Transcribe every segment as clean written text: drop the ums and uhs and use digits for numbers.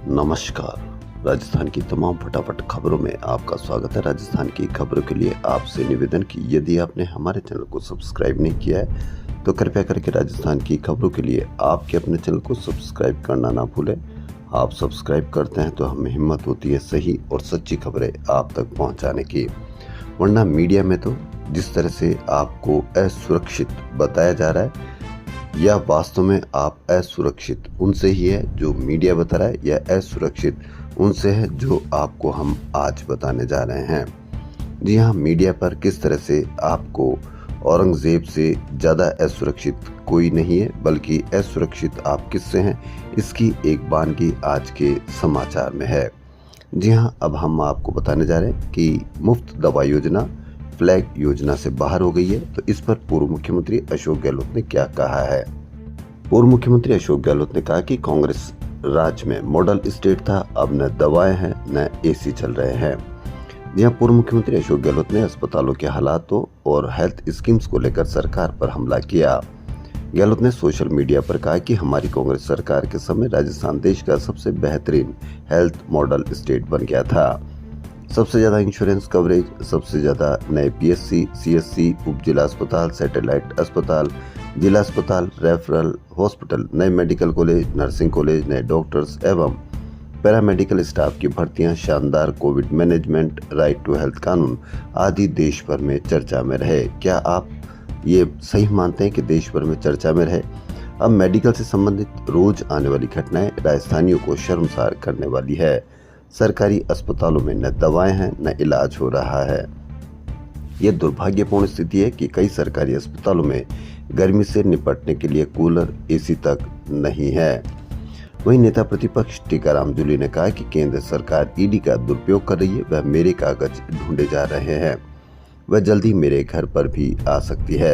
नमस्कार। राजस्थान की तमाम फटाफट खबरों में आपका स्वागत है। राजस्थान की खबरों के लिए आपसे निवेदन कि यदि आपने हमारे चैनल को सब्सक्राइब नहीं किया है तो कृपया करके राजस्थान की खबरों के लिए आपके अपने चैनल को सब्सक्राइब करना ना भूलें। आप सब्सक्राइब करते हैं तो हमें हिम्मत होती है सही और सच्ची खबरें आप तक पहुंचाने की। वरना मीडिया में तो जिस तरह से आपको असुरक्षित बताया जा रहा है या वास्तव में आप असुरक्षित उनसे ही है जो मीडिया बता रहा है या असुरक्षित उनसे है जो आपको हम आज बताने जा रहे हैं। जी हाँ, मीडिया पर किस तरह से आपको औरंगजेब से ज़्यादा असुरक्षित कोई नहीं है, बल्कि असुरक्षित आप किससे हैं इसकी एक बानगी आज के समाचार में है। जी हाँ, अब हम आपको बताने जा रहे हैं कि मुफ्त दवा योजना फ्लैग योजना से बाहर हो गई है। तो इस पर पूर्व मुख्यमंत्री अशोक गहलोत ने क्या कहा है। पूर्व मुख्यमंत्री अशोक गहलोत ने कहा कि कांग्रेस राज में मॉडल स्टेट था, अब न दवाएं हैं न एसी चल रहे हैं। जहां पूर्व मुख्यमंत्री अशोक गहलोत ने अस्पतालों के हालातों और हेल्थ स्कीम्स को लेकर सरकार पर हमला किया। गहलोत ने सोशल मीडिया पर कहा कि हमारी कांग्रेस सरकार के समय राजस्थान देश का सबसे बेहतरीन हेल्थ मॉडल स्टेट बन गया था। सबसे ज्यादा इंश्योरेंस कवरेज, सबसे ज्यादा नए पीएससी, सीएससी, उप जिला अस्पताल, सैटेलाइट अस्पताल, जिला अस्पताल, रेफरल हॉस्पिटल, नए मेडिकल कॉलेज, नर्सिंग कॉलेज, नए डॉक्टर्स एवं पैरामेडिकल स्टाफ की भर्तियां, शानदार covid management, right to health कानून आदि देश भर में चर्चा में रहे। क्या आप ये सही मानते हैं कि देश भर में चर्चा में रहे? अब मेडिकल से संबंधित रोज आने वाली घटनाएं राजस्थानियों को शर्मसार करने वाली है। सरकारी अस्पतालों में न दवाएं हैं न इलाज हो रहा है। ये दुर्भाग्यपूर्ण स्थिति है कि कई सरकारी अस्पतालों में गर्मी से निपटने के लिए कूलर, एसी तक नहीं है। वहीं नेता प्रतिपक्ष टीकाराम जूली ने कहा कि केंद्र सरकार ईडी का दुरुपयोग कर रही है। वह मेरे कागज ढूंढे जा रहे हैं, वह जल्दी मेरे घर पर भी आ सकती है,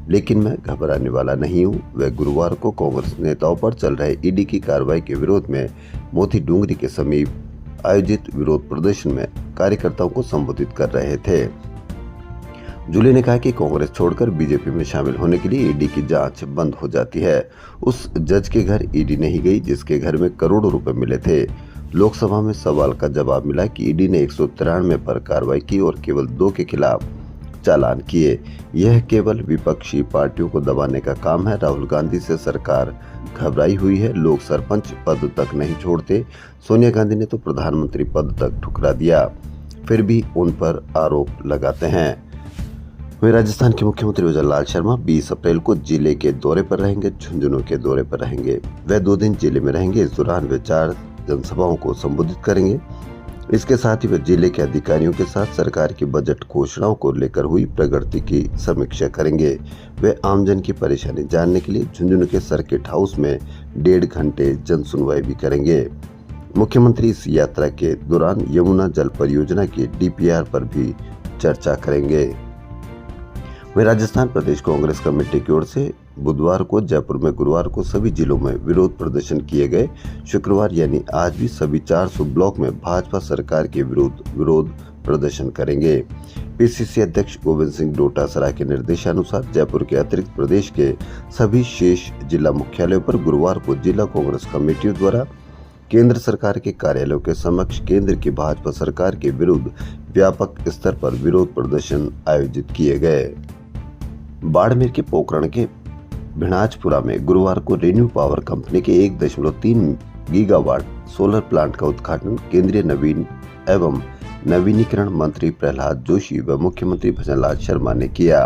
लेकिन मैं घबराने वाला नहीं हूँ। वह गुरुवार को कांग्रेस नेताओं पर चल रहे ईडी की कार्रवाई के विरोध में मोती डूंगरी के समीप आयोजित विरोध प्रदर्शन में कार्यकर्ताओं को संबोधित कर रहे थे। जूली ने कहा कि कांग्रेस छोड़कर बीजेपी में शामिल होने के लिए ईडी की जांच बंद हो जाती है। उस जज के घर ईडी नहीं गई जिसके घर में करोड़ों रुपए मिले थे। लोकसभा में सवाल का जवाब मिला कि ईडी ने 193 पर कार्रवाई की और केवल 2 के खिलाफ चालान किए। यह केवल विपक्षी पार्टियों को दबाने का काम है। राहुल गांधी से सरकार घबराई हुई है। लोग सरपंच पद तक नहीं छोड़ते। सोनिया गांधी ने तो प्रधानमंत्री पद तक ठुकरा दिया, फिर भी उन पर आरोप लगाते हैं। वहीं राजस्थान के मुख्यमंत्री विजय लाल शर्मा 20 अप्रैल को जिले के दौरे पर रहेंगे, झुंझुनू के दौरे पर रहेंगे। वह 2 दिन जिले में रहेंगे। इस दौरान वे 4 जनसभाओं को संबोधित करेंगे। इसके साथ ही वे जिले के अधिकारियों के साथ सरकार की बजट घोषणाओं को लेकर हुई प्रगति की समीक्षा करेंगे। वे आमजन की परेशानी जानने के लिए झुंझुनू के सर्किट हाउस में 1.5 घंटे जन सुनवाई भी करेंगे। मुख्यमंत्री इस यात्रा के दौरान यमुना जल परियोजना की डीपीआर पर भी चर्चा करेंगे। वहीं राजस्थान प्रदेश कांग्रेस कमेटी की ओर से बुधवार को जयपुर में गुरुवार को सभी जिलों में विरोध प्रदर्शन किए गए। शुक्रवार यानी आज भी सभी 400 ब्लॉक में भाजपा सरकार के विरोध प्रदर्शन करेंगे। पीसीसी अध्यक्ष गोविंद सिंह डोटासरा के निर्देशानुसार जयपुर के अतिरिक्त प्रदेश के सभी शेष जिला मुख्यालयों पर गुरुवार को जिला कांग्रेस कमेटियों द्वारा केंद्र सरकार के कार्यालयों के समक्ष केंद्र की भाजपा सरकार के विरुद्ध व्यापक स्तर पर विरोध प्रदर्शन आयोजित किए गए। बाड़मेर के पोखरण के भिनाजपुरा में गुरुवार को रेन्यू पावर कंपनी के 1.3 गीगावाट सोलर प्लांट का उद्घाटन केंद्रीय नवीन एवं नवीनीकरण मंत्री प्रहलाद जोशी व मुख्यमंत्री भजनलाल शर्मा ने किया।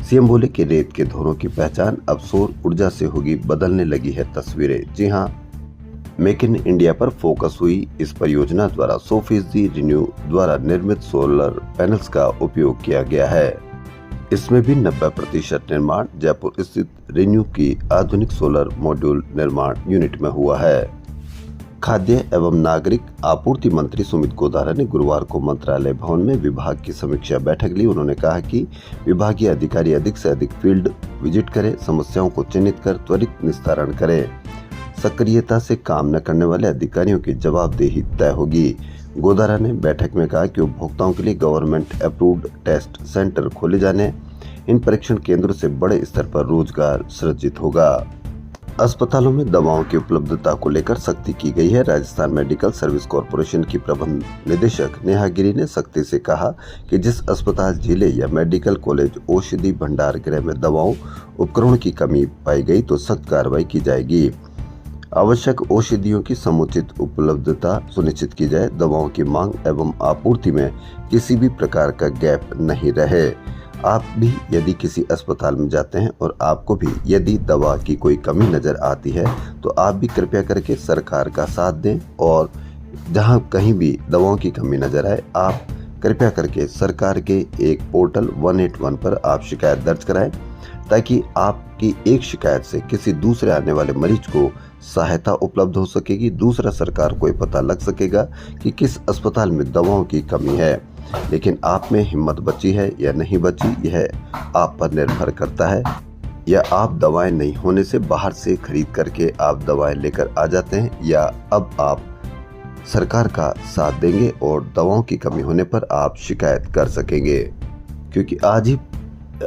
सीएम बोले कि रेत के धोरों की पहचान अब सौर ऊर्जा से होगी, बदलने लगी है तस्वीरें। जी हाँ, मेक इन इंडिया पर फोकस हुई इस परियोजना द्वारा 100% रिन्यू द्वारा निर्मित सोलर पैनल्स का उपयोग किया गया है। इसमें भी 90% निर्माण जयपुर स्थित रिन्यू की आधुनिक सोलर मॉड्यूल निर्माण यूनिट में हुआ है। खाद्य एवं नागरिक आपूर्ति मंत्री सुमित गोधारा ने गुरुवार को मंत्रालय भवन में विभाग की समीक्षा बैठक ली। उन्होंने कहा कि विभागीय अधिकारी अधिक से अधिक फील्ड विजिट करें, समस्याओं को चिन्हित कर त्वरित निस्तारण करें। सक्रियता से काम न करने वाले अधिकारियों की जवाबदेही तय होगी। गोधारा ने बैठक में कहा कि उपभोक्ताओं के लिए गवर्नमेंट अप्रूव्ड टेस्ट सेंटर खोले जाने, इन परीक्षण केंद्रों से बड़े स्तर पर रोजगार सृजित होगा। अस्पतालों में दवाओं की उपलब्धता को लेकर सख्ती की गई है। राजस्थान मेडिकल सर्विस कॉरपोरेशन की प्रबंध निदेशक नेहा गिरी ने सख्ती से कहा कि जिस अस्पताल, जिले या मेडिकल कॉलेज औषधि भंडार गृह में दवाओं उपकरणों की कमी पाई गई तो सख्त कार्रवाई की जाएगी। आवश्यक औषधियों की समुचित उपलब्धता सुनिश्चित की जाए। दवाओं की मांग एवं आपूर्ति में किसी भी प्रकार का गैप नहीं रहे। आप भी यदि किसी अस्पताल में जाते हैं और आपको भी यदि दवा की कोई कमी नज़र आती है तो आप भी कृपया करके सरकार का साथ दें और जहां कहीं भी दवाओं की कमी नज़र आए आप कृपया करके सरकार के एक पोर्टल 181 पर आप शिकायत दर्ज कराएं, ताकि आपकी एक शिकायत से किसी दूसरे आने वाले मरीज को सहायता उपलब्ध हो सकेगी। दूसरा, सरकार को पता लग सकेगा कि किस अस्पताल में दवाओं की कमी है। लेकिन आप में हिम्मत बची है या नहीं बची, यह आप पर निर्भर करता है। या आप दवाएं नहीं होने से बाहर से खरीद करके आप दवाएं लेकर आ जाते हैं, या अब आप सरकार का साथ देंगे और दवाओं की कमी होने पर आप शिकायत कर सकेंगे। क्योंकि आज ही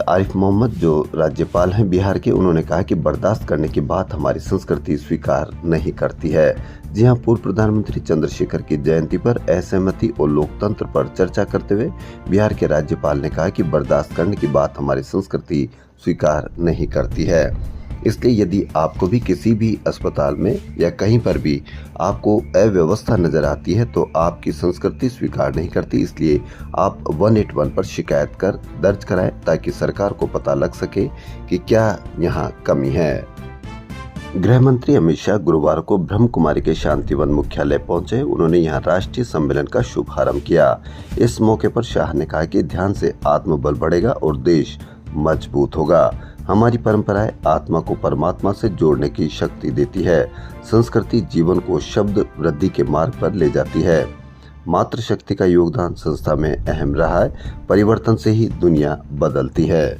आरिफ मोहम्मद जो राज्यपाल हैं बिहार के, उन्होंने कहा कि बर्दाश्त करने की बात हमारी संस्कृति स्वीकार नहीं करती है। जी हां, पूर्व प्रधानमंत्री चंद्रशेखर की जयंती पर असहमति और लोकतंत्र पर चर्चा करते हुए बिहार के राज्यपाल ने कहा कि बर्दाश्त करने की बात हमारी संस्कृति स्वीकार नहीं करती है। इसलिए यदि आपको भी किसी भी अस्पताल में या कहीं पर भी आपको अव्यवस्था नजर आती है तो आपकी संस्कृति स्वीकार नहीं करती। इसलिए आप 181 पर शिकायत कर दर्ज कराएं, ताकि सरकार को पता लग सके कि क्या यहाँ कमी है। गृह मंत्री अमित शाह गुरुवार को ब्रह्म कुमारी के शांतिवन मुख्यालय पहुंचे। उन्होंने यहां राष्ट्रीय सम्मेलन का शुभारंभ किया। इस मौके पर शाह ने कहा कि ध्यान से आत्मबल बढ़ेगा और देश मजबूत होगा। हमारी परंपराएं आत्मा को परमात्मा से जोड़ने की शक्ति देती है। संस्कृति जीवन को शब्द वृद्धि के मार्ग पर ले जाती है। मातृशक्ति का योगदान संस्था में अहम रहा है। परिवर्तन से ही दुनिया बदलती है।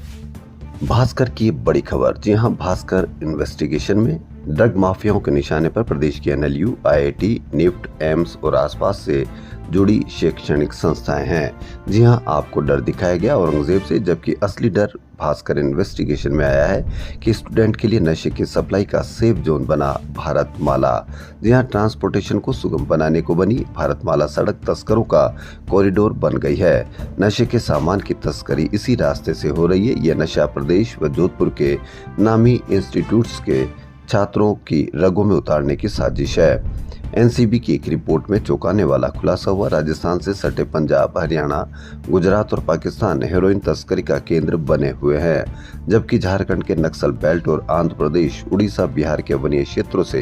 भास्कर की बड़ी खबर। जी हां, भास्कर इन्वेस्टिगेशन में ड्रग माफियाओं के निशाने पर प्रदेश की NLU, IIT, निफ्ट, एम्स और आसपास से जुड़ी शैक्षणिक संस्थाएं हैं। जी हां, आपको डर दिखाया गया औरंगजेब से, जबकि असली डर भास्कर इन्वेस्टिगेशन में आया है कि स्टूडेंट के लिए नशे की सप्लाई का सेफ जोन बना भारतमाला। जी हां, ट्रांसपोर्टेशन को सुगम बनाने को बनी भारतमाला सड़क तस्करों का कॉरिडोर बन गई है। नशे के सामान की तस्करी इसी रास्ते से हो रही है। यह नशा प्रदेश व जोधपुर के नामी इंस्टीट्यूट्स के छात्रों की रगों में उतारने की साजिश है। NCB की एक रिपोर्ट में चौंकाने वाला खुलासा हुआ। राजस्थान से सटे पंजाब, हरियाणा, गुजरात और पाकिस्तान हेरोइन तस्करी का केंद्र बने हुए हैं, जबकि झारखंड के नक्सल बेल्ट और आंध्र प्रदेश, उड़ीसा, बिहार के वनीय क्षेत्रों से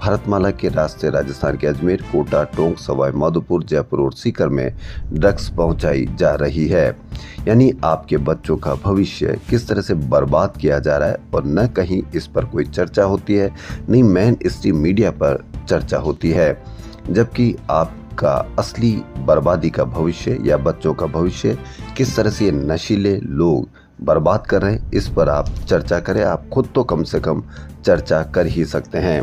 भारतमाला के रास्ते राजस्थान के अजमेर, कोटा, टोंक, सवाई माधोपुर, जयपुर और सीकर में ड्रग्स पहुंचाई जा रही है। यानी आपके बच्चों का भविष्य किस तरह से बर्बाद किया जा रहा है और न कहीं इस पर कोई चर्चा होती है, नहीं मेन स्ट्रीम मीडिया पर चर्चा होती है। जबकि आपका असली बर्बादी का भविष्य या बच्चों का भविष्य किस तरह से नशीले लोग बर्बाद कर रहे हैं, इस पर आप चर्चा करें। आप खुद तो कम से कम चर्चा कर ही सकते हैं।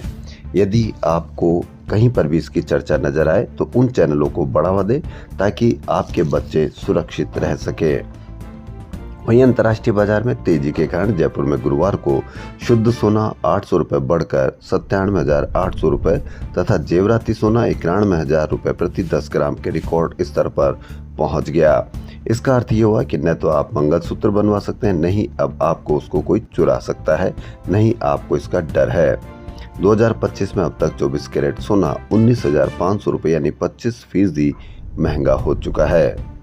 यदि आपको कहीं पर भी इसकी चर्चा नजर आए तो उन चैनलों को बढ़ावा दें, ताकि आपके बच्चे सुरक्षित रह सके। वहीं अंतर्राष्ट्रीय बाजार में तेजी के कारण जयपुर में गुरुवार को शुद्ध सोना 800 रुपये बढ़कर 97,800 रुपये तथा जेवराती सोना 91,000 रुपये प्रति 10 ग्राम के रिकॉर्ड स्तर पर पहुंच गया। इसका अर्थ ये हुआ कि न तो आप मंगलसूत्र बनवा सकते हैं, नहीं अब आपको उसको कोई चुरा सकता है, नहीं आपको इसका डर है। 2025 में अब तक 24 कैरेट सोना 19,500 रुपये यानी 25% महंगा हो चुका है।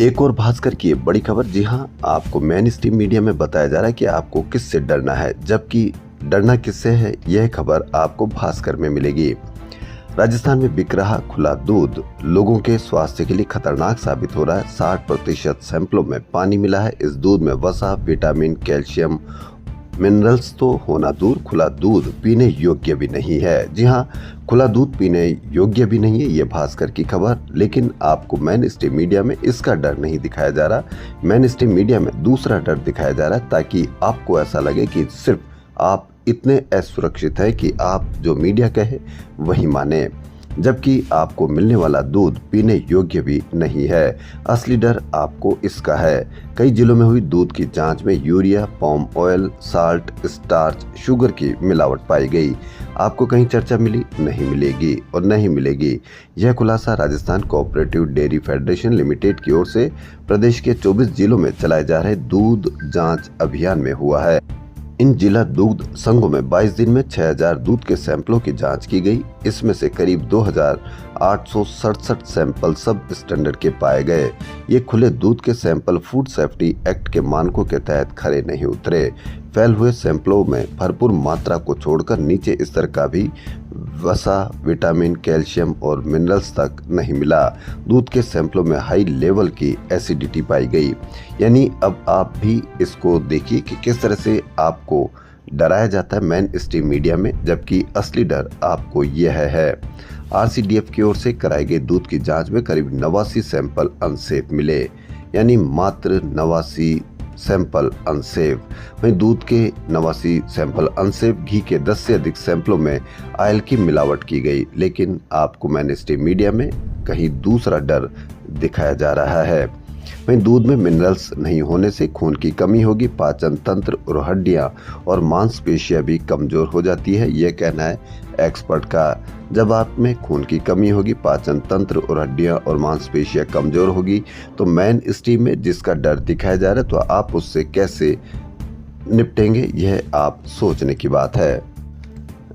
एक और भास्कर की बड़ी खबर। जी हां, आपको मेन स्ट्रीम मीडिया में बताया जा रहा है कि आपको किससे डरना है, जबकि डरना किससे है यह खबर आपको भास्कर में मिलेगी। राजस्थान में बिक रहा खुला दूध लोगों के स्वास्थ्य के लिए खतरनाक साबित हो रहा है। 60% सैंपलों में पानी मिला है। इस दूध में वसा, विटामिन, कैल्शियम, मिनरल्स तो होना दूर, खुला दूध पीने योग्य भी नहीं है। जी हाँ, खुला दूध पीने योग्य भी नहीं है, ये भास्कर की खबर। लेकिन आपको मेन स्ट्रीम मीडिया में इसका डर नहीं दिखाया जा रहा। मेन स्ट्रीम मीडिया में दूसरा डर दिखाया जा रहा है, ताकि आपको ऐसा लगे कि सिर्फ आप इतने असुरक्षित हैं कि आप जो मीडिया कहे वही माने। जबकि आपको मिलने वाला दूध पीने योग्य भी नहीं है। असली डर आपको इसका है। कई जिलों में हुई दूध की जांच में urea, palm oil, salt, starch, sugar की मिलावट पाई गई। आपको कहीं चर्चा मिली? नहीं मिलेगी और नहीं मिलेगी। यह खुलासा Rajasthan cooperative dairy federation limited की ओर से प्रदेश के 24 जिलों में चलाए जा रहे दूध जांच अभियान में हुआ है। इन जिला दूध संघों में 22 दिन में 6000 दूध के सैंपलों की जांच की गई। इसमें से करीब 2867 सैंपल सब स्टैंडर्ड के पाए गए। ये खुले दूध के सैंपल फूड सेफ्टी एक्ट के मानकों के तहत खरे नहीं उतरे। फेल हुए सैंपलों में भरपूर मात्रा को छोड़कर नीचे स्तर का भी वसा, विटामिन, कैल्शियम और मिनरल्स तक नहीं मिला। दूध के सैंपलों में हाई लेवल की एसिडिटी पाई गई। यानी अब आप भी इसको देखिए कि किस तरह से आपको डराया जाता है मेन स्ट्रीम मीडिया में, जबकि असली डर आपको यह है। RCDF की ओर से कराई गई दूध की जांच में करीब 89 सैंपल अनसेफ मिले, यानी मात्र 89 सैंपल अनसेफ। वहीं दूध के 89 सैंपल अनसेफ, घी के 10 से अधिक सैंपलों में ऑयल की मिलावट की गई। लेकिन आपको मेन स्ट्रीम मीडिया में कहीं दूसरा डर दिखाया जा रहा है। वहीं दूध में मिनरल्स नहीं होने से खून की कमी होगी, पाचन तंत्र और हड्डियां और मांसपेशियां भी कमजोर हो जाती है, यह कहना है एक्सपर्ट का। जब आप में खून की कमी होगी, पाचन तंत्र और हड्डियां और मांसपेशियां कमजोर होगी, तो मेन स्ट्रीम में जिसका डर दिखाया जा रहा है, तो आप उससे कैसे निपटेंगे, यह आप सोचने की बात है।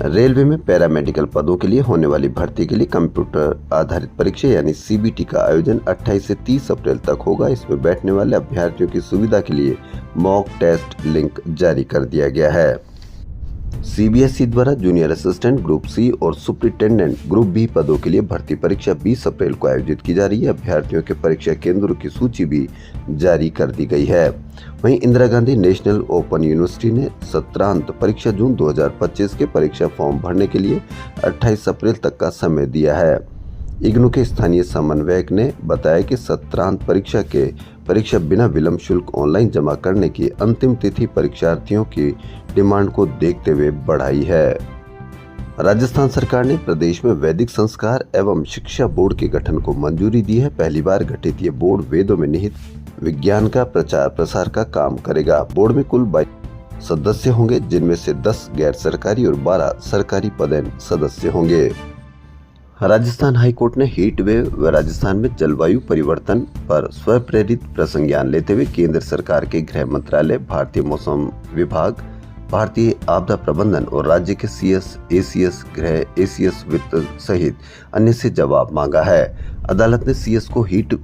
रेलवे में पैरामेडिकल पदों के लिए होने वाली भर्ती के लिए कंप्यूटर आधारित परीक्षा यानी CBT का आयोजन 28 से 30 अप्रैल तक होगा। इसमें बैठने वाले अभ्यर्थियों की सुविधा के लिए मॉक टेस्ट लिंक जारी कर दिया गया है। CBSE द्वारा जूनियर असिस्टेंट ग्रुप C और सुपरिटेंडेंट ग्रुप B पदों के लिए भर्ती परीक्षा 20 अप्रैल को आयोजित की जा रही है। अभ्यर्थियों के परीक्षा केंद्रों की सूची भी जारी कर दी गई है। वहीं Indira Gandhi national open university ने सत्रांत परीक्षा जून 2025 के परीक्षा फॉर्म भरने के लिए 28 अप्रैल तक का समय दिया है। इग्नू के स्थानीय समन्वयक ने बताया कि सत्रांत परीक्षा बिना विलंब शुल्क ऑनलाइन जमा करने की अंतिम तिथि परीक्षार्थियों की डिमांड को देखते हुए बढ़ाई है। राजस्थान सरकार ने प्रदेश में वैदिक संस्कार एवं शिक्षा बोर्ड के गठन को मंजूरी दी है। पहली बार गठित ये बोर्ड वेदों में निहित विज्ञान का प्रचार प्रसार का काम करेगा। बोर्ड में कुल 22 सदस्य होंगे, जिनमें से 10 गैर सरकारी और 12 सरकारी पदेन सदस्य होंगे। राजस्थान हाईकोर्ट ने हीट वेव व राजस्थान में जलवायु परिवर्तन पर स्वप्रेरित प्रसंज्ञान लेते हुए केंद्र सरकार के गृह मंत्रालय, भारतीय मौसम विभाग, भारतीय आपदा प्रबंधन और राज्य के CS, ACS, गृह, ACS वित्त सहित अन्य से जवाब मांगा है। अदालत ने CS को हीट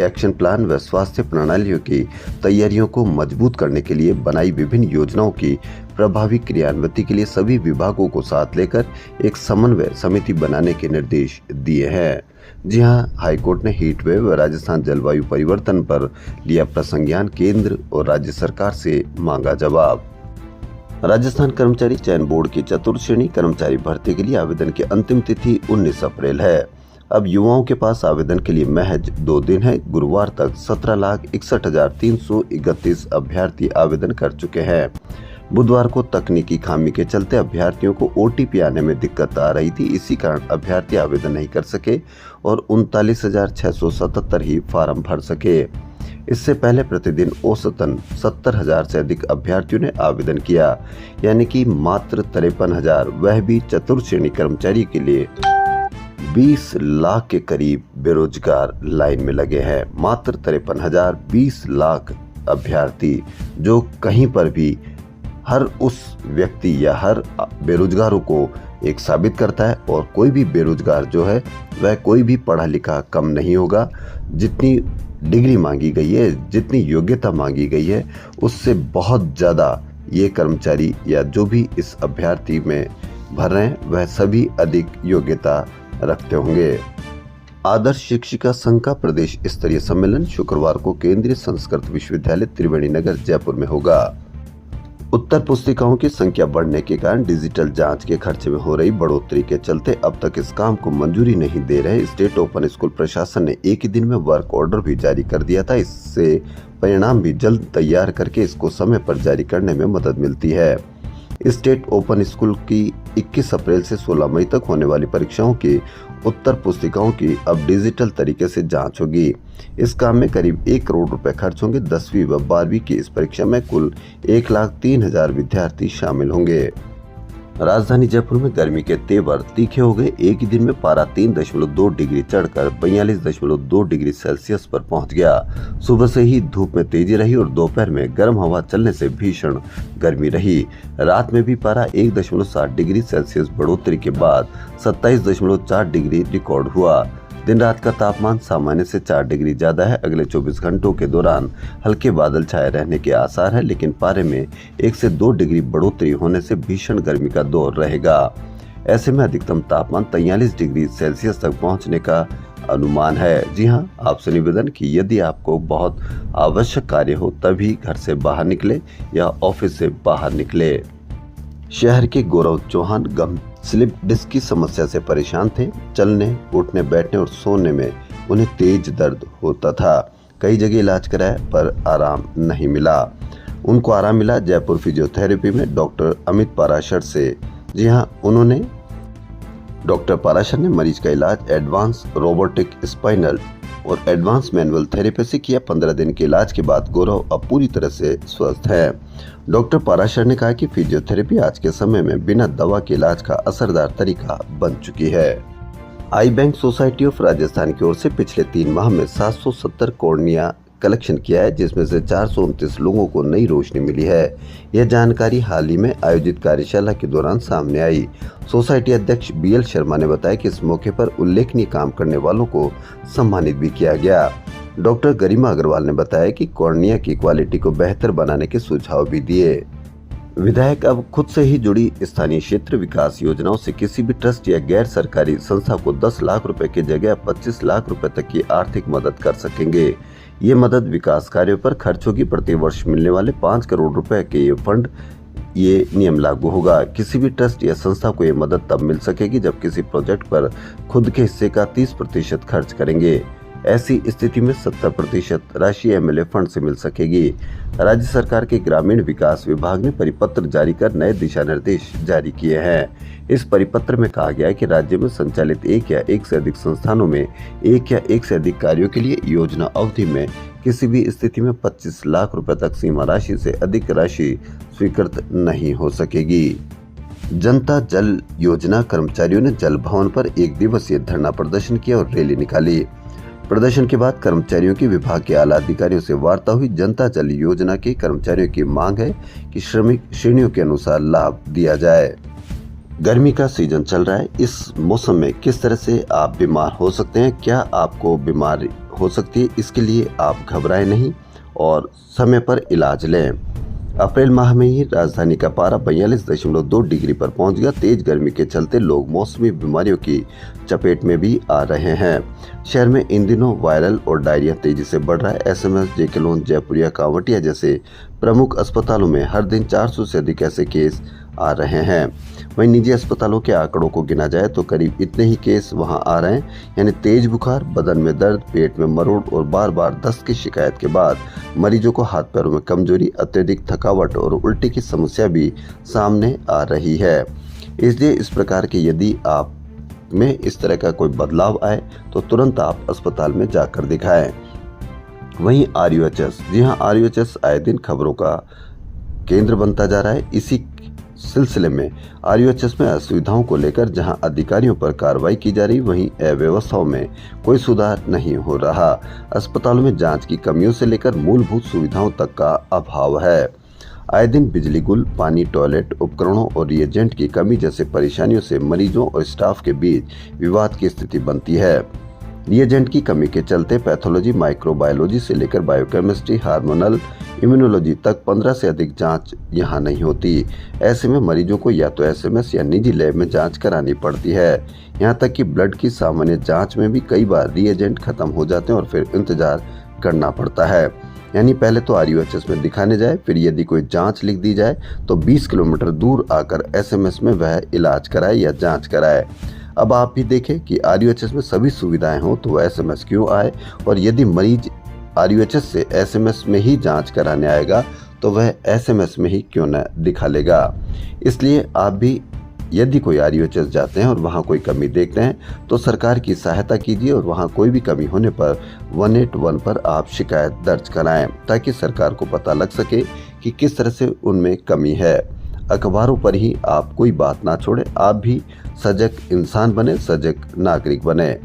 एक्शन प्लान व स्वास्थ्य प्रणालियों की तैयारियों को मजबूत करने के लिए बनाई विभिन्न योजनाओं की प्रभावी क्रियान्विति के लिए सभी विभागों को साथ लेकर एक समन्वय समिति बनाने के निर्देश दिए हैं। जी हां, हाईकोर्ट ने हीट वेव व राजस्थान जलवायु परिवर्तन पर लिया प्रसंज्ञान, केंद्र और राज्य सरकार से मांगा जवाब। राजस्थान कर्मचारी चयन बोर्ड की चतुर्थ श्रेणी कर्मचारी भर्ती के लिए आवेदन की अंतिम तिथि 19 अप्रैल है। अब युवाओं के पास आवेदन के लिए महज 2 दिन है। गुरुवार तक 17,61,331 अभ्यर्थी आवेदन कर चुके हैं। बुधवार को तकनीकी खामी के चलते अभ्यर्थियों को OTP आने में दिक्कत आ रही थी। इसी कारण अभ्यर्थी आवेदन नहीं कर सके और 39,677 ही फार्म भर सके। इससे पहले प्रतिदिन औसतन 70,000 से अधिक अभ्यर्थियों ने आवेदन किया, यानी कि मात्र 53,000, वह भी चतुर्थ श्रेणी कर्मचारी के लिए 20 लाख के करीब बेरोजगार लाइन में लगे हैं। मात्र 53,000, 20 लाख अभ्यर्थी, जो कहीं पर भी हर उस व्यक्ति या हर बेरोजगारों को एक साबित करता है। और कोई भी बेरोजगार जो है वह कोई भी पढ़ा लिखा कम नहीं होगा। जितनी डिग्री मांगी गई है, जितनी योग्यता मांगी गई है, उससे बहुत ज़्यादा ये कर्मचारी या जो भी इस अभ्यर्थी में भर रहे हैं वह सभी अधिक योग्यता रखते होंगे। आदर्श शिक्षिका संघ का प्रदेश स्तरीय सम्मेलन शुक्रवार को केंद्रीय संस्कृत विश्वविद्यालय त्रिवेणी नगर जयपुर में होगा। उत्तर पुस्तिकाओं की संख्या बढ़ने के कारण डिजिटल जांच के खर्चे में हो रही बढ़ोतरी के चलते अब तक इस काम को मंजूरी नहीं दे रहे स्टेट ओपन स्कूल प्रशासन ने एक ही दिन में वर्क ऑर्डर भी जारी कर दिया था। इससे परिणाम भी जल्द तैयार करके इसको समय पर जारी करने में मदद मिलती है। स्टेट ओपन स्कूल की 21 अप्रैल से 16 मई तक होने वाली परीक्षाओं की उत्तर पुस्तिकाओं की अब डिजिटल तरीके से जांच होगी। इस काम में करीब 1 करोड़ रुपए खर्च होंगे। 10वीं व 12वीं की इस परीक्षा में कुल 1,03,000 विद्यार्थी शामिल होंगे। राजधानी जयपुर में गर्मी के तेवर तीखे हो गए। एक ही दिन में पारा 3.2 डिग्री चढ़कर 42.2 डिग्री सेल्सियस पर पहुंच गया। सुबह से ही धूप में तेजी रही और दोपहर में गर्म हवा चलने से भीषण गर्मी रही। रात में भी पारा 1.7 डिग्री सेल्सियस बढ़ोतरी के बाद 27.4 डिग्री रिकॉर्ड हुआ। दिन रात का तापमान सामान्य से 4 डिग्री ज्यादा है। अगले 24 घंटों के दौरान हल्के बादल छाए रहने के आसार है, लेकिन पारे में 1 से 2 डिग्री बढ़ोतरी होने से भीषण गर्मी का दौर रहेगा। ऐसे में अधिकतम तापमान 43 डिग्री सेल्सियस तक पहुंचने का अनुमान है। जी हां, आपसे निवेदन कि यदि आपको बहुत आवश्यक कार्य हो तभी घर से बाहर निकले या ऑफिस से बाहर निकले। शहर के गौरव चौहान गंभीर स्लिप डिस्क की समस्या से परेशान थे। चलने, उठने, बैठने और सोने में उन्हें तेज दर्द होता था। कई जगह इलाज कराया पर आराम नहीं मिला। उनको आराम मिला जयपुर फिजियोथेरेपी में डॉक्टर अमित पाराशर से। जी हां, डॉक्टर पाराशर ने मरीज का इलाज एडवांस रोबोटिक स्पाइनल और एडवांस मैनुअल थेरेपी से किया। 15 दिन के इलाज के बाद गौरव अब पूरी तरह से स्वस्थ है। डॉक्टर पाराशर ने कहा कि फिजियोथेरेपी आज के समय में बिना दवा के इलाज का असरदार तरीका बन चुकी है। आई बैंक सोसाइटी ऑफ राजस्थान की ओर से पिछले 3 माह में 770 कॉर्निया कलेक्शन किया है, जिसमें से 429 लोगों को नई रोशनी मिली है। यह जानकारी हाल ही में आयोजित कार्यशाला के दौरान सामने आई। सोसाइटी अध्यक्ष BL शर्मा ने बताया कि इस मौके पर उल्लेखनीय काम करने वालों को सम्मानित भी किया गया। डॉक्टर गरिमा अग्रवाल ने बताया कि कॉर्निया की क्वालिटी को बेहतर बनाने के सुझाव भी दिए। विधायक अब खुद से ही जुड़ी स्थानीय क्षेत्र विकास योजनाओं से किसी भी ट्रस्ट या गैर सरकारी संस्था को 10 लाख रुपए की जगह 25 लाख रुपए तक की आर्थिक मदद कर सकेंगे। ये मदद विकास कार्यों पर खर्च होगी। प्रति वर्ष मिलने वाले 5 करोड़ रुपए के ये नियम लागू होगा। किसी भी ट्रस्ट या संस्था को ये मदद तब मिल सकेगी जब किसी प्रोजेक्ट पर खुद के हिस्से का 30% खर्च करेंगे। ऐसी स्थिति में 70% राशि MLA फंड से मिल सकेगी। राज्य सरकार के ग्रामीण विकास विभाग ने परिपत्र जारी कर नए दिशा निर्देश जारी किए हैं। इस परिपत्र में कहा गया है कि राज्य में संचालित एक या एक से अधिक संस्थानों में एक या एक से अधिक कार्यों के लिए योजना अवधि में किसी भी स्थिति में 25 लाख रुपए तक सीमा राशि से अधिक राशि स्वीकृत नहीं हो सकेगी। जनता जल योजना कर्मचारियों ने जल भवन पर 1 दिवसीय धरना प्रदर्शन किया और रैली निकाली। प्रदर्शन के बाद कर्मचारियों की विभाग के आला अधिकारियों से वार्ता हुई। जनता जल योजना के कर्मचारियों की मांग है कि श्रमिक श्रेणियों के अनुसार लाभ दिया जाए। गर्मी का सीजन चल रहा है। इस मौसम में किस तरह से आप बीमार हो सकते हैं, क्या आपको बीमारी हो सकती है, इसके लिए आप घबराएं नहीं और समय पर इलाज लें। अप्रैल माह में ही राजधानी का पारा 42.2 डिग्री पर पहुंच गया। तेज गर्मी के चलते लोग मौसमी बीमारियों की चपेट में भी आ रहे हैं। शहर में इन दिनों वायरल और डायरिया तेजी से बढ़ रहा है। SMS, JK loan, Jaipuria, Kanwatia जैसे प्रमुख अस्पतालों में हर दिन 400 से अधिक ऐसे केस आ रहे हैं। वहीं निजी अस्पतालों के आंकड़ों को गिना जाए तो करीब इतने ही केस वहां आ रहे हैं। यानी तेज बुखार, बदन में दर्द, पेट में मरोड़ और बार बार दस्त की शिकायत के बाद मरीजों को हाथ पैरों में कमजोरी, अत्यधिक थकावट और उल्टी की समस्या भी सामने आ रही है। इसलिए इस प्रकार के यदि आप में इस तरह का कोई बदलाव आए तो तुरंत आप अस्पताल में जाकर दिखाएं। वहीं RUHS, जी हां, RUHS आए दिन खबरों का केंद्र बनता जा रहा है। इसी सिलसिले में RUHS में असुविधाओं को लेकर जहां अधिकारियों पर कार्रवाई की जा रही, वहीं अव्यवस्थाओं में कोई सुधार नहीं हो रहा। अस्पतालों में जांच की कमियों से लेकर मूलभूत सुविधाओं तक का अभाव है। आए दिन बिजली गुल, पानी, टॉयलेट उपकरणों और रिएजेंट की कमी जैसे परेशानियों से मरीजों और स्टाफ के बीच विवाद की स्थिति बनती है। रिएजेंट की कमी के चलते पैथोलॉजी, माइक्रोबायोलॉजी से लेकर बायोकेमिस्ट्री, हार्मोनल, इम्यूनोलॉजी तक 15 से अधिक जांच यहां नहीं होती। ऐसे में मरीजों को या तो SMS या निजी लैब में जांच करानी पड़ती है। यहां तक कि ब्लड की सामान्य जांच में भी कई बार रिएजेंट खत्म हो जाते हैं और फिर इंतजार करना पड़ता है। यानी पहले तो RUHS में दिखाने जाए, फिर यदि कोई जांच लिख दी जाए तो 20 किलोमीटर दूर आकर SMS में वह इलाज कराए या जांच कराए। अब आप भी देखें कि RUHS में सभी सुविधाएं हों तो वह SMS क्यों आए, और यदि मरीज RUHS से SMS में ही जांच कराने आएगा तो वह SMS में ही क्यों न दिखा लेगा। इसलिए आप भी यदि कोई RUHS जाते हैं और वहां कोई कमी देखते हैं तो सरकार की सहायता कीजिए और वहां कोई भी कमी होने पर 181 पर आप शिकायत दर्ज कराएं, ताकि सरकार को पता लग सके कि किस तरह से उनमें कमी है। अखबारों पर ही आप कोई बात ना छोड़ें, आप भी सजग इंसान बने, सजग नागरिक बने।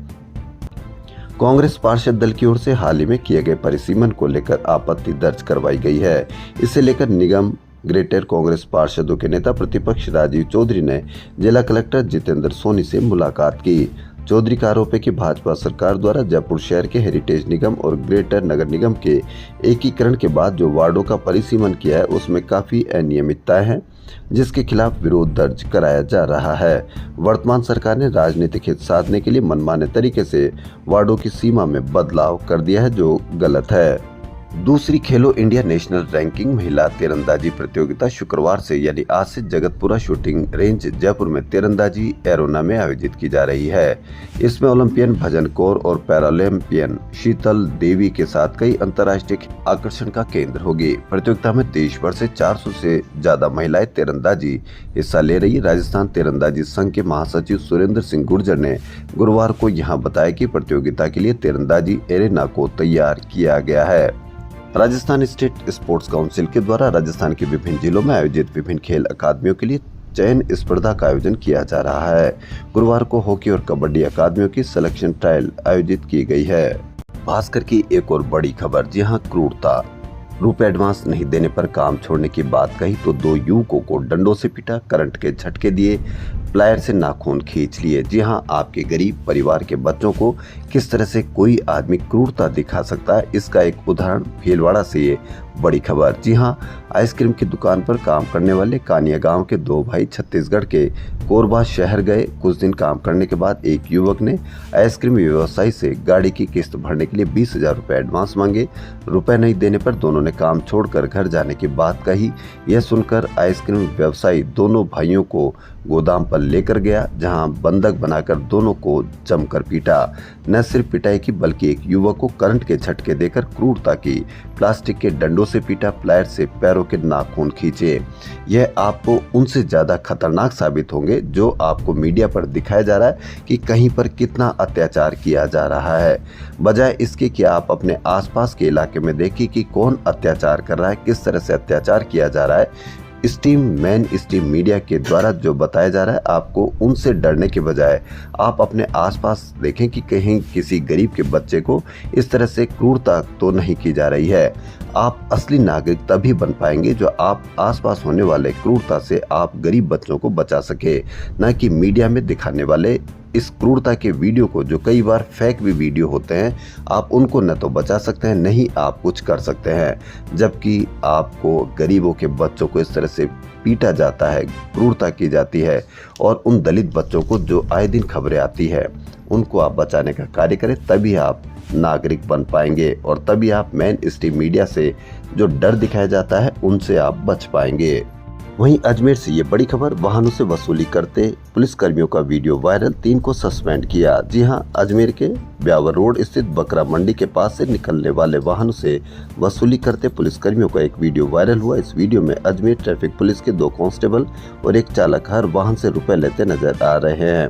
कांग्रेस पार्षद दल की ओर से हाल ही में किए गए परिसीमन को लेकर आपत्ति दर्ज करवाई गई है। इसे लेकर निगम ग्रेटर कांग्रेस पार्षदों के नेता प्रतिपक्ष राजीव चौधरी ने जिला कलेक्टर जितेंद्र सोनी से मुलाकात की। चौधरी का आरोप है कि भाजपा सरकार द्वारा जयपुर शहर के हेरिटेज निगम और ग्रेटर नगर निगम के एकीकरण के बाद जो वार्डों का परिसीमन किया है उसमें काफी अनियमितताएं हैं, जिसके खिलाफ विरोध दर्ज कराया जा रहा है। वर्तमान सरकार ने राजनीतिक हित साधने के लिए मनमाने तरीके से वार्डों की सीमा में बदलाव कर दिया है, जो गलत है। दूसरी खेलो इंडिया नेशनल रैंकिंग महिला तीरंदाजी प्रतियोगिता शुक्रवार से यानी आज से जगतपुरा शूटिंग रेंज जयपुर में तीरंदाजी एरोना में आयोजित की जा रही है। इसमें ओलंपियन भजन कौर और पैरालंपियन शीतल देवी के साथ कई अंतर्राष्ट्रीय आकर्षण का केंद्र होगी। प्रतियोगिता में देश भर से 400 से ज्यादा महिलाएं तीरंदाजी हिस्सा ले रही। राजस्थान तीरंदाजी संघ के महासचिव सुरेंद्र सिंह गुर्जर ने गुरुवार को यहाँ बताया कि प्रतियोगिता के लिए तीरंदाजी एरेना को तैयार किया गया है। राजस्थान स्टेट स्पोर्ट्स काउंसिल के द्वारा राजस्थान के विभिन्न जिलों में आयोजित विभिन्न खेल अकादमियों के लिए चयन स्पर्धा का आयोजन किया जा रहा है। गुरुवार को हॉकी और कबड्डी अकादमियों की सिलेक्शन ट्रायल आयोजित की गई है। भास्कर की एक और बड़ी खबर, जी हां, क्रूरता। रुपए एडवांस नहीं देने पर काम छोड़ने की बात कही तो 2 युवकों को डंडों से पीटा, करंट के झटके दिए, प्लायर से नाखून खींच लिए। जी हां, आपके गरीब परिवार के बच्चों को किस तरह से कोई आदमी क्रूरता दिखा सकता है, इसका एक उदाहरण भीलवाड़ा से ये बड़ी खबर। जी हां, आइसक्रीम की दुकान पर काम करने वाले कानिया गांव के 2 भाई छत्तीसगढ़ के कोरबा शहर गए। कुछ दिन काम करने के बाद एक युवक ने आइसक्रीम व्यवसायी से गाड़ी की किस्त भरने के लिए 20,000 रुपए एडवांस मांगे। रुपए नहीं देने पर दोनों ने काम छोड़कर घर जाने की बात कही। यह सुनकर आइसक्रीम व्यवसायी दोनों भाइयों को गोदाम पर लेकर गया, जहां बंधक बनाकर दोनों को जमकर पीटा। न सिर्फ पिटाई की बल्कि एक युवक को करंट के झटके देकर क्रूरता की। प्लास्टिक के डंडों से पीटा, प्लायर से पैरों के नाखून खींचे। यह आपको उनसे ज्यादा खतरनाक साबित होंगे जो आपको मीडिया पर दिखाया जा रहा है कि कहीं पर कितना अत्याचार किया जा रहा है। बजाय इसके कि आप अपने आसपास के इलाके में देखिए कि कौन अत्याचार कर रहा है, किस तरह से अत्याचार किया जा रहा है। मेन स्ट्रीम मीडिया के द्वारा जो बताया जा रहा है, आपको उनसे डरने के बजाय आप अपने आसपास देखें कि कहीं किसी गरीब के बच्चे को इस तरह से क्रूरता तो नहीं की जा रही है। आप असली नागरिक तभी बन पाएंगे जो आप आसपास होने वाले क्रूरता से आप गरीब बच्चों को बचा सके, न कि मीडिया में दिखाने वाले इस क्रूरता के वीडियो को, जो कई बार फेक भी वीडियो होते हैं। आप उनको न तो बचा सकते हैं, नहीं आप कुछ कर सकते हैं। जबकि आपको गरीबों के बच्चों को इस तरह से पीटा जाता है, क्रूरता की जाती है, और उन दलित बच्चों को जो आए दिन खबरें आती है उनको आप बचाने का कार्य करें, तभी आप नागरिक बन पाएंगे और तभी आप मेन स्ट्रीम मीडिया से जो डर दिखाया जाता है उनसे आप बच पाएंगे। वहीं अजमेर से ये बड़ी खबर, वाहनों से वसूली करते पुलिसकर्मियों का वीडियो वायरल, 3 को सस्पेंड किया। जी हां, अजमेर के ब्यावर रोड स्थित बकरा मंडी के पास से निकलने वाले वाहनों से वसूली करते पुलिसकर्मियों का एक वीडियो वायरल हुआ। इस वीडियो में अजमेर ट्रैफिक पुलिस के 2 कांस्टेबल और एक चालक हर वाहन से रुपए लेते नजर आ रहे हैं।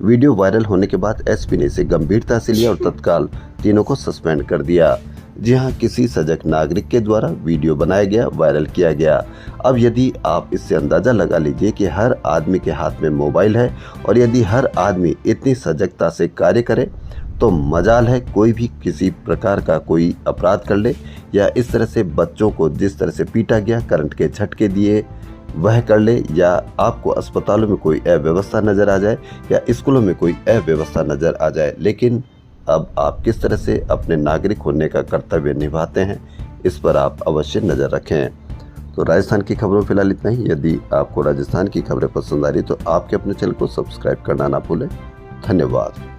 वीडियो वायरल होने के बाद एसपी ने इसे गंभीरता से लिया और तत्काल तीनों को सस्पेंड कर दिया। जी हां, किसी सजग नागरिक के द्वारा वीडियो बनाया गया, वायरल किया गया। अब यदि आप इससे अंदाजा लगा लीजिए कि हर आदमी के हाथ में मोबाइल है और यदि हर आदमी इतनी सजगता से कार्य करे तो मजाल है कोई भी किसी प्रकार का कोई अपराध कर ले, या इस तरह से बच्चों को जिस तरह से पीटा गया, करंट के झटके दिए, वह कर ले, या आपको अस्पतालों में कोई अव्यवस्था नजर आ जाए या स्कूलों में कोई अव्यवस्था नजर आ जाए। लेकिन अब आप किस तरह से अपने नागरिक होने का कर्तव्य निभाते हैं, इस पर आप अवश्य नज़र रखें। तो राजस्थान की खबरों फिलहाल इतना ही। यदि आपको राजस्थान की खबरें पसंद आ रही तो आपके अपने चैनल को सब्सक्राइब करना ना भूलें। धन्यवाद।